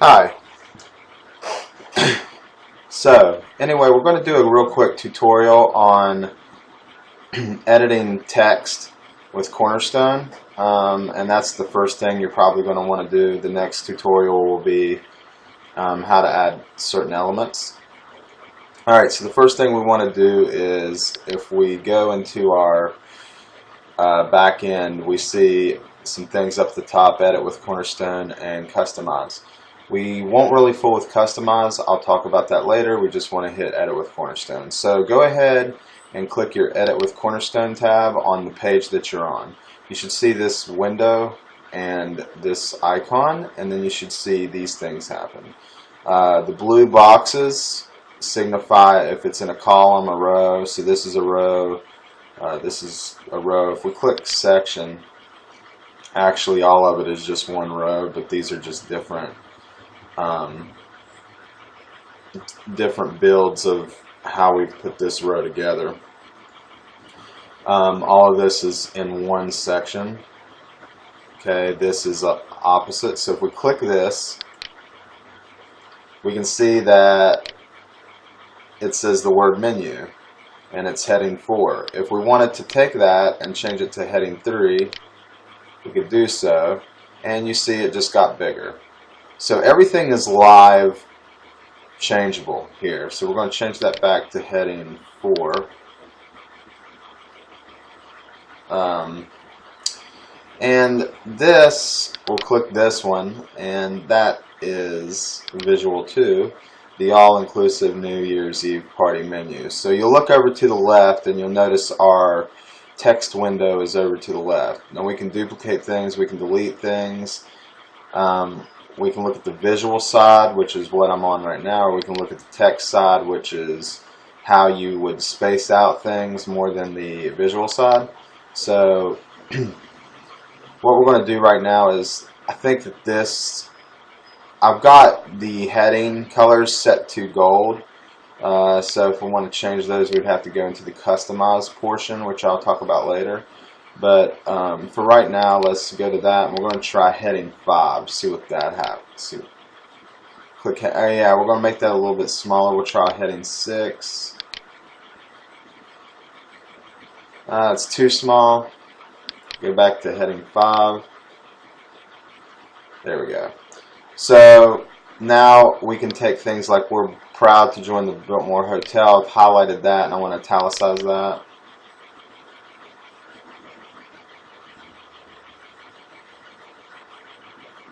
Hi. So, anyway, we're going to do a real quick tutorial on editing text with Cornerstone. And that's the first thing you're probably going to want to do. The next tutorial will be how to add certain elements. Alright, so the first thing we want to do is, if we go into our back end, we see some things up at the top: edit with Cornerstone and customize. We won't really fool with customize. I'll talk about that later. We just want to hit edit with Cornerstone. So go ahead and click your edit with Cornerstone tab on the page that you're on. You should see this window and this icon, and then you should see these things happen. The blue boxes signify if it's in a column or row. So this is a row, this is a row. If we click section, actually all of it is just one row, but these are just different builds of how we put this row together. All of this is in one section. Okay, this is opposite. So if we click this, we can see that it says the word menu and it's heading 4. If we wanted to take that and change it to heading 3, we could do so, and you see it just got bigger. So everything is live changeable here. So we're going to change that back to heading 4. And this, we'll click this one, and that is Visual 2, the all-inclusive New Year's Eve party menu. So you'll look over to the left and you'll notice our text window is over to the left. Now we can duplicate things, we can delete things. We can look at the visual side, which is what I'm on right now, or we can look at the text side, which is how you would space out things more than the visual side. So what we're going to do right now is, I think that this, I've got the heading colors set to gold. So if we want to change those, we'd have to go into the customize portion, which I'll talk about later. But for right now, let's go to that, and we're going to try heading 5, see what that happens. Click, oh yeah, we're going to make that a little bit smaller. We'll try heading 6. It's too small. Go back to heading 5. There we go. So now we can take things like, we're proud to join the Biltmore Hotel. I've highlighted that and I want to italicize that.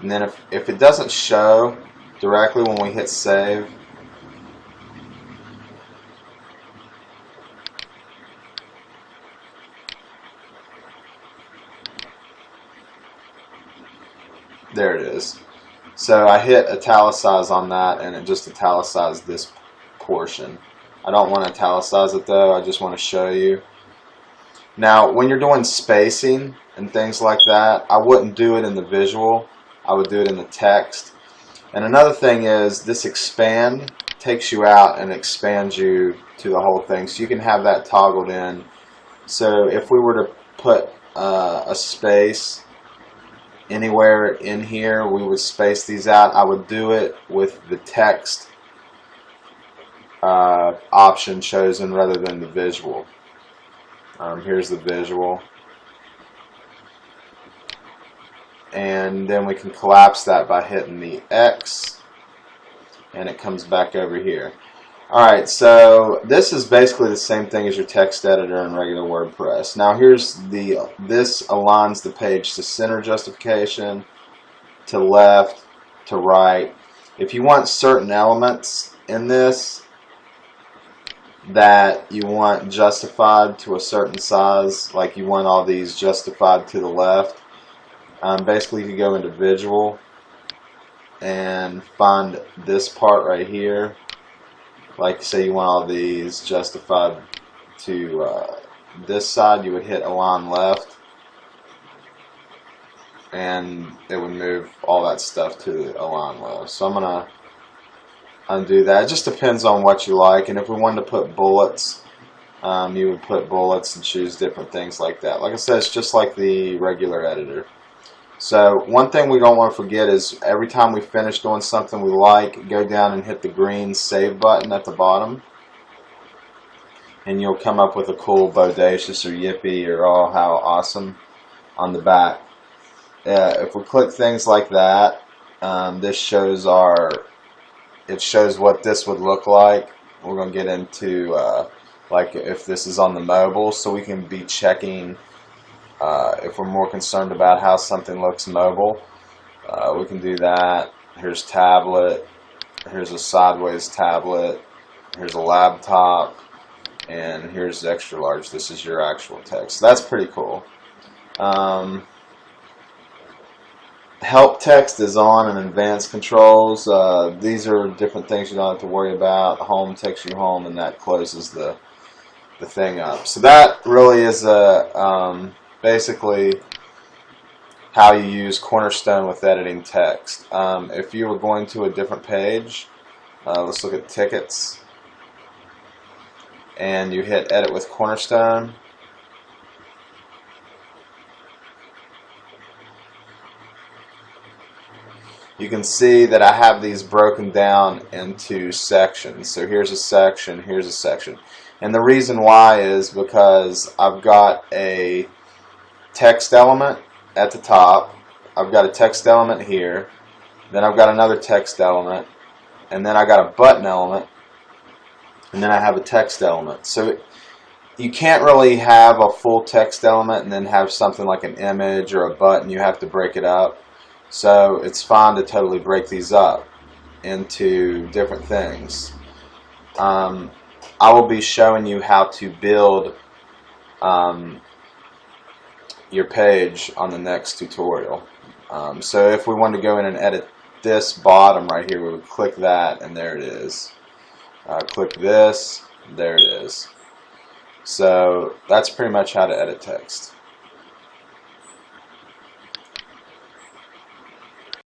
And then if it doesn't show directly when we hit save, there it is. So I hit italicize on that and it just italicized this portion. I don't want to italicize it though, I just want to show you. Now when you're doing spacing and things like that, I wouldn't do it in the visual, I would do it in the text. And another thing is, this expand takes you out and expands you to the whole thing, so you can have that toggled in. So if we were to put a space anywhere in here, we would space these out. I would do it with the text option chosen rather than the visual. Here's the visual. And then we can collapse that by hitting the X, and it comes back over here. Alright, so this is basically the same thing as your text editor in regular WordPress. Now here's this aligns the page to center justification, to left, to right. If you want certain elements in this that you want justified to a certain size, like you want all these justified to the left, basically you go into visual and find this part right here. Like say you want all these justified to this side, you would hit align left and it would move all that stuff to align left. So I'm going to undo that. It just depends on what you like, and if we wanted to put bullets, you would put bullets and choose different things like that. Like I said, it's just like the regular editor. So one thing we don't want to forget is every time we finish doing something we like, go down and hit the green save button at the bottom, and you'll come up with a cool bodacious or yippee or oh how awesome on the back. If we click things like that, this shows it shows what this would look like. We're going to get into like if this is on the mobile, so we can be checking if we're more concerned about how something looks mobile. We can do that. Here's tablet, here's a sideways tablet, here's a laptop, and here's extra large. This is your actual text. So that's pretty cool. Help text is on, and advanced controls. These are different things you don't have to worry about. Home takes you home, and that closes the thing up. So that really is basically how you use Cornerstone with editing text. If you were going to a different page, let's look at tickets, and you hit Edit with Cornerstone. You can see that I have these broken down into sections. So here's a section, here's a section. And the reason why is because I've got a text element at the top, I've got a text element here, then I've got another text element, and then I got a button element, and then I have a text element. So you can't really have a full text element and then have something like an image or a button. You have to break it up. So it's fine to totally break these up into different things. I will be showing you how to build your page on the next tutorial. So if we want to go in and edit this bottom right here, we would click that, and there it is. Click this, there it is. So that's pretty much how to edit text.